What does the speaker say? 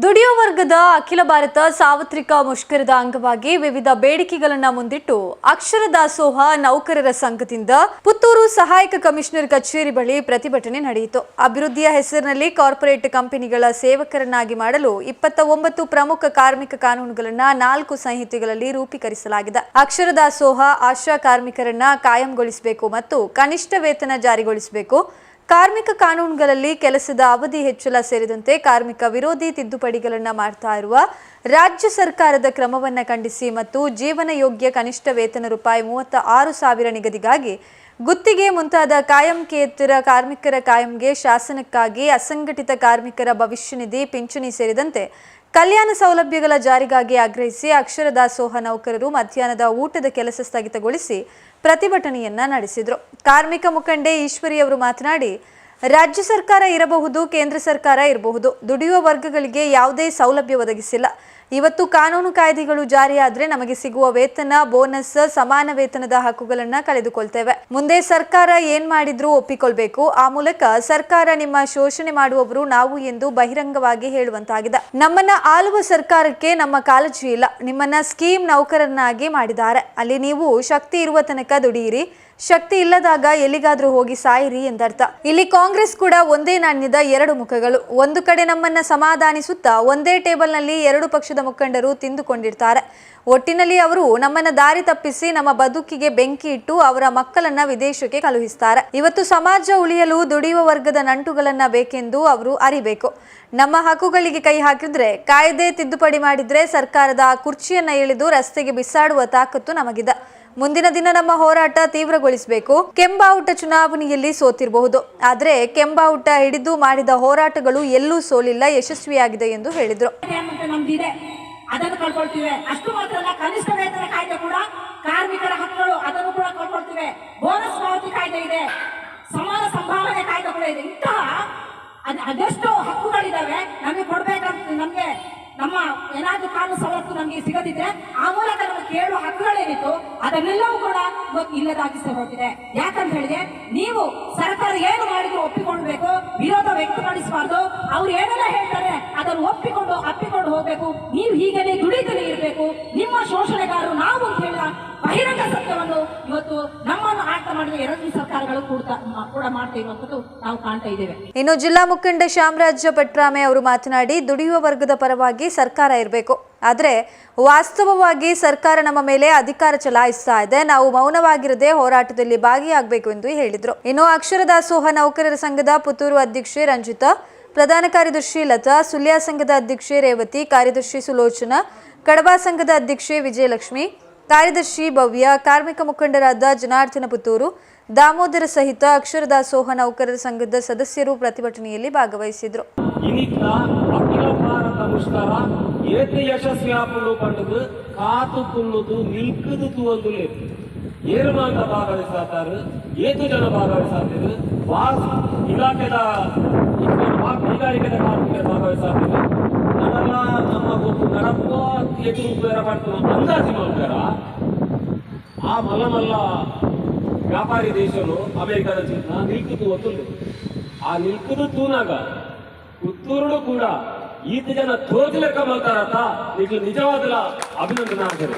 ದುಡಿಯೋ ವರ್ಗದ ಅಖಿಲ ಭಾರತ ಸಾರ್ವತ್ರಿಕ ಮುಷ್ಕರದ ಅಂಗವಾಗಿ ವಿವಿಧ ಬೇಡಿಕೆಗಳನ್ನು ಮುಂದಿಟ್ಟು ಅಕ್ಷರ ದಾಸೋಹ ನೌಕರರ ಸಂಘದಿಂದ ಪುತ್ತೂರು ಸಹಾಯಕ ಕಮಿಷನರ್ ಕಚೇರಿ ಬಳಿ ಪ್ರತಿಭಟನೆ ನಡೆಯಿತು. ಅಭಿವೃದ್ಧಿಯ ಹೆಸರಿನಲ್ಲಿ ಕಾರ್ಪೊರೇಟ್ ಕಂಪನಿಗಳ ಸೇವಕರನ್ನಾಗಿ ಮಾಡಲು 29 ಪ್ರಮುಖ ಕಾರ್ಮಿಕ ಕಾನೂನುಗಳನ್ನು 4 ಸಂಹಿತೆಗಳಲ್ಲಿ ರೂಪೀಕರಿಸಲಾಗಿದೆ. ಅಕ್ಷರ ದಾಸೋಹ ಆಶಾ ಕಾರ್ಮಿಕರನ್ನ ಕಾಯಂಗೊಳಿಸಬೇಕು ಮತ್ತು ಕನಿಷ್ಠ ವೇತನ ಜಾರಿಗೊಳಿಸಬೇಕು. ಕಾರ್ಮಿಕ ಕಾನೂನುಗಳಲ್ಲಿ ಕೆಲಸದ ಅವಧಿ ಹೆಚ್ಚಳ ಸೇರಿದಂತೆ ಕಾರ್ಮಿಕ ವಿರೋಧಿ ತಿದ್ದುಪಡಿಗಳನ್ನು ಮಾಡ್ತಾ ಇರುವ ರಾಜ್ಯ ಸರ್ಕಾರದ ಕ್ರಮವನ್ನು ಖಂಡಿಸಿ ಮತ್ತು ಜೀವನ ಯೋಗ್ಯ ಕನಿಷ್ಠ ವೇತನ ರೂಪಾಯಿ 36,000 ನಿಗದಿಗಾಗಿ ಗುತ್ತಿಗೆ ಮುಂತಾದ ಕಾಯಂಕೇತರ ಕಾರ್ಮಿಕರ ಕಾಯಂಗೆ ಶಾಸನಕ್ಕಾಗಿ ಅಸಂಘಟಿತ ಕಾರ್ಮಿಕರ ಭವಿಷ್ಯ ನಿಧಿ ಪಿಂಚಣಿ ಸೇರಿದಂತೆ ಕಲ್ಯಾಣ ಸೌಲಭ್ಯಗಳ ಜಾರಿಗಾಗಿ ಆಗ್ರಹಿಸಿ ಅಕ್ಷರ ದಾಸೋಹ ನೌಕರರು ಮಧ್ಯಾಹ್ನದ ಊಟದ ಕೆಲಸ ಸ್ಥಗಿತಗೊಳಿಸಿ ಪ್ರತಿಭಟನೆಯನ್ನ ನಡೆಸಿದರು. ಕಾರ್ಮಿಕ ಮುಖಂಡೆ ಈಶ್ವರಿ ಅವರು ಮಾತನಾಡಿ, ರಾಜ್ಯ ಸರ್ಕಾರ ಇರಬಹುದು, ಕೇಂದ್ರ ಸರ್ಕಾರ ಇರಬಹುದು, ದುಡಿಯುವ ವರ್ಗಗಳಿಗೆ ಯಾವುದೇ ಸೌಲಭ್ಯ ಒದಗಿಸಿಲ್ಲ. ಇವತ್ತು ಕಾನೂನು ಕಾಯ್ದೆಗಳು ಜಾರಿಯಾದ್ರೆ ನಮಗೆ ಸಿಗುವ ವೇತನ, ಬೋನಸ್, ಸಮಾನ ವೇತನದ ಹಕ್ಕುಗಳನ್ನ ಕಳೆದುಕೊಳ್ತೇವೆ. ಮುಂದೆ ಸರ್ಕಾರ ಏನ್ ಮಾಡಿದ್ರೂ ಒಪ್ಪಿಕೊಳ್ಬೇಕು. ಆ ಮೂಲಕ ಸರ್ಕಾರ ನಿಮ್ಮ ಶೋಷಣೆ ಮಾಡುವವರು ನಾವು ಎಂದು ಬಹಿರಂಗವಾಗಿ ಹೇಳುವಂತಾಗಿದೆ. ನಮ್ಮನ್ನ ಆಳುವ ಸರ್ಕಾರಕ್ಕೆ ನಮ್ಮ ಕಾಳಜಿ ಇಲ್ಲ. ನಿಮ್ಮನ್ನ ಸ್ಕೀಮ್ ನೌಕರನ್ನಾಗಿ ಮಾಡಿದ್ದಾರೆ. ಅಲ್ಲಿ ನೀವು ಶಕ್ತಿ ಇರುವ ತನಕ ದುಡಿಯಿರಿ, ಶಕ್ತಿ ಇಲ್ಲದಾಗ ಎಲ್ಲಿಗಾದ್ರೂ ಹೋಗಿ ಸಾಯಿರಿ ಎಂದರ್ಥ. ಇಲ್ಲಿ ಕಾಂಗ್ರೆಸ್ ಕೂಡ ಒಂದೇ ನಾಣ್ಯದ 2 ಮುಖಗಳು. ಒಂದು ಕಡೆ ನಮ್ಮನ್ನ ಸಮಾಧಾನಿಸುತ್ತಾ ಒಂದೇ ಟೇಬಲ್ನಲ್ಲಿ 2 ಪಕ್ಷದ ಮುಖಂಡರು ತಿಂದುಕೊಂಡಿರ್ತಾರೆ. ಒಟ್ಟಿನಲ್ಲಿ ಅವರು ನಮ್ಮನ್ನ ದಾರಿ ತಪ್ಪಿಸಿ ನಮ್ಮ ಬದುಕಿಗೆ ಬೆಂಕಿ ಇಟ್ಟು ಅವರ ಮಕ್ಕಳನ್ನ ವಿದೇಶಕ್ಕೆ ಕಳುಹಿಸ್ತಾರೆ. ಇವತ್ತು ಸಮಾಜ ಉಳಿಯಲು ದುಡಿಯುವ ವರ್ಗದ ನಂಟುಗಳನ್ನ ಬೇಕೆಂದು ಅವರು ಅರಿಬೇಕು. ನಮ್ಮ ಹಕ್ಕುಗಳಿಗೆ ಕೈ ಹಾಕಿದ್ರೆ, ಕಾಯ್ದೆ ತಿದ್ದುಪಡಿ ಮಾಡಿದ್ರೆ ಸರ್ಕಾರದ ಕುರ್ಚಿಯನ್ನ ಎಳೆದು ರಸ್ತೆಗೆ ಬಿಸಾಡುವ ತಾಕತ್ತು ನಮಗಿದೆ. ಮುಂದಿನ ದಿನ ನಮ್ಮ ಹೋರಾಟ ತೀವ್ರಗೊಳಿಸಬೇಕು. ಕೆಂಬಾವುಟ ಚುನಾವಣೆಯಲ್ಲಿ ಸೋತಿರಬಹುದು, ಆದರೆ ಕೆಂಬಾವುಟ ಹಿಡಿದು ಮಾಡಿದ ಹೋರಾಟಗಳು ಎಲ್ಲೂ ಸೋಲಿಲ್ಲ, ಯಶಸ್ವಿಯಾಗಿದೆ ಎಂದು ಹೇಳಿದರು. ಅದನ್ನು ಕಳ್ಕೊಳ್ತೀವಿ. ಅಷ್ಟು ಮಾತ್ರ ಅಲ್ಲ, ಕನಿಷ್ಠ ವೇತನ ಕಾಯ್ದೆ ಕೂಡ ಕಾರ್ಮಿಕರ ಹಕ್ಕುಗಳು, ಅದನ್ನು ಕೂಡ ಕಳ್ಕೊಳ್ತೀವಿ. ಬೋನಸ್ ಪಾವತಿ ಕಾಯ್ದೆ ಇದೆ, ಸಮಾನ ಸಂಭಾವನೆ ಕಾಯ್ದೆ ಕೂಡ ಇದೆ. ಇಂತಹ ಅದೆಷ್ಟು ಹಕ್ಕುಗಳಿದಾವೆ ನಮಗೆ ಕೊಡ್ಬೇಕಂತ. ನಮ್ಗೆ ನಮ್ಮ ಏನಾದ್ರೂ ಕಾನೂನು ಸವಲತ್ತು ನಮಗೆ ಸಿಗದಿದ್ರೆ ಆ ಮೂಲಕ ನಮಗೆ ಕೇಳುವ ಹಕ್ಕುಗಳೇನಿತ್ತು ಅದನ್ನೆಲ್ಲವೂ ಕೂಡ ಇಲ್ಲದಾಗಿಸಿ ಹೊರಟಿದೆ. ಯಾಕಂತ ಹೇಳಿದ್ರೆ, ನೀವು ಸರ್ಕಾರ ಏನು ಮಾಡಿದ್ರು ಒಪ್ಪಿಕೊಳ್ಬೇಕು, ವಿರೋಧ ವ್ಯಕ್ತಪಡಿಸಬಾರ್ದು. ಅವ್ರು ಏನೆಲ್ಲ ಹೇಳ್ತಾರೆ ಅದನ್ನು ಅಪ್ಪಿಕೊಂಡು ಹೋಗ್ಬೇಕು. ನೀವು ಹೀಗೇನೆ ದುಡಿದಲೇ ಇರಬೇಕು. ನಿಮ್ಮ ಶೋಷಣೆಗಾರರು ನಾವು ಅಂತ ಹೇಳಿದ ಬಹಿರಂಗ ಸತ್ಯವನ್ನು ಇವತ್ತು ನಮ್ಮನ್ನು ಆಟ ಮಾಡಿದ 2 ಸರ್ಕಾರಗಳು ಕೂಡ ಮಾಡ್ತಾ ಇರುವಂತದ್ದು ನಾವು ಕಾಣ್ತಾ ಇದ್ದೇವೆ. ಇನ್ನು ಜಿಲ್ಲಾ ಮುಖಂಡ ಶ್ಯಾಮರಾಜ ಪಟ್ರಾಮೆ ಅವರು ಮಾತನಾಡಿ, ದುಡಿಯುವ ವರ್ಗದ ಪರವಾಗಿ ಸರ್ಕಾರ ಇರಬೇಕು, ಆದರೆ ವಾಸ್ತವವಾಗಿ ಸರ್ಕಾರ ನಮ್ಮ ಮೇಲೆ ಅಧಿಕಾರ ಚಲಾಯಿಸ್ತಾ ಇದೆ. ನಾವು ಮೌನವಾಗಿರದೆ ಹೋರಾಟದಲ್ಲಿ ಭಾಗಿಯಾಗಬೇಕು ಎಂದು ಹೇಳಿದರು. ಇನ್ನು ಅಕ್ಷರ ದಾಸೋಹ ನೌಕರರ ಸಂಘದ ಪುತ್ತೂರು ಅಧ್ಯಕ್ಷೆ ರಂಜಿತಾ, ಪ್ರಧಾನ ಕಾರ್ಯದರ್ಶಿ ಲತಾ, ಸುಳ್ಯ ಸಂಘದ ಅಧ್ಯಕ್ಷೆ ರೇವತಿ, ಕಾರ್ಯದರ್ಶಿ ಸುಲೋಚನಾ, ಕಡಬ ಸಂಘದ ಅಧ್ಯಕ್ಷೆ ವಿಜಯಲಕ್ಷ್ಮಿ, ಕಾರ್ಯದರ್ಶಿ ಭವ್ಯ, ಕಾರ್ಮಿಕ ಮುಖಂಡರಾದ ಜನಾರ್ದನ ಪುತ್ತೂರು, ದಾಮೋದರ ಸಹಿತ ಅಕ್ಷರ ದಾಸೋಹ ನೌಕರರ ಸಂಘದ ಸದಸ್ಯರು ಪ್ರತಿಭಟನೆಯಲ್ಲಿ ಭಾಗವಹಿಸಿದರು. ఆ మల్ల వ్యాపారి దేశంలో అమెరికా నిల్కుతూ వస్తుంది. ఆ నిల్కుతూ తూనాగా పుత్తూరులో కూడా ఈత జನ ತೋಜಲೆಕ್ಕ ಮಾಡ್ತಾರತ್ತ. ನಿಜವಾದ ಅಭಿನಂದನೆ.